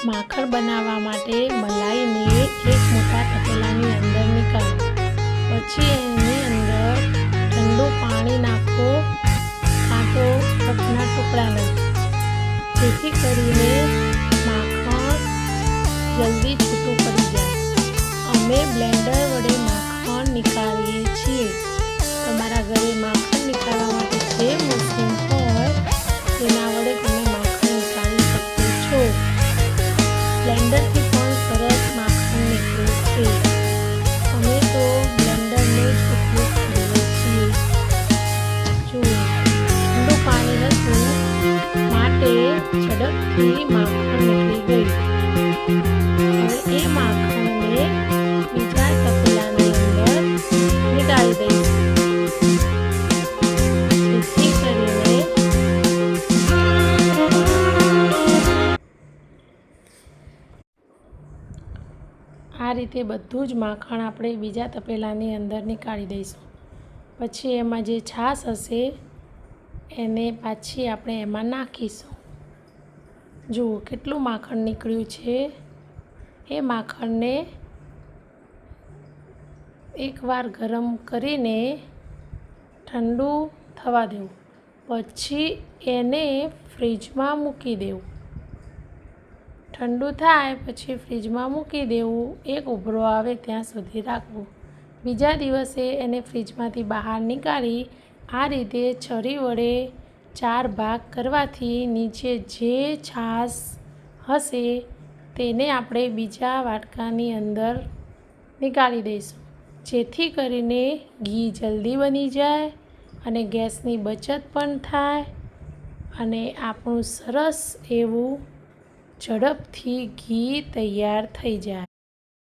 માખણ બનાવવા માટે મલાઈને એક મોટા તપેલાની અંદર નીકાળો. પછી એની અંદર ઠંડુ પાણી નાખો, કાં તો બરફના ટુકડા નાખો, જેથી કરીને માખણ જલ્દી છૂટું પડી જાય. અમે બ્લેન્ડર વડે માખણ નીકાળીએ છીએ. તમારા ઘરે માખણ નીકાળવા માટે જે મશીન હોય તેના વડે તમે માખણ નીકાળી શકો છો. બ્લેન્ડરથી પણ સરસ માખણ નીકળે છે. અમે તો બ્લેન્ડરનો જ ઉપયોગ કરીએ છીએ. જુઓ, ઠંડુ પાણી હતું માટે ઝડપથી માખણ નીકળી ગયું. હવે એ માખણને બીજા તપેલાની અંદર નીકાળી દઈશું, જેથી કરીને આ રીતે બધું જ માખણ આપણે બીજા તપેલાની અંદર નીકાળી દઈશું. પછી એમાં જે છાશ હશે એને પાછી આપણે એમાં નાખીશું. જુઓ કેટલું માખણ નીકળ્યું છે. એ માખણને એકવાર ગરમ કરીને ઠંડુ થવા દેવું, પછી એને ફ્રીજમાં મૂકી દેવું. ઠંડુ થાય પછી ફ્રીજમાં મૂકી દેવું, એક ઉભરો આવે ત્યાં સુધી રાખવું. બીજા દિવસે એને ફ્રીજમાંથી બહાર નીકાળી આ રીતે છરી વડે 4 ભાગ કરવાથી નીચે જે છાશ હશે તેને આપણે બીજા વાટકાની અંદર નીકાળી દઈશું, જેથી કરીને ઘી જલ્દી બની જાય અને ગેસની બચત પણ થાય અને આપણું સરસ એવું ઝડપથી ઘી તૈયાર થઈ જાય.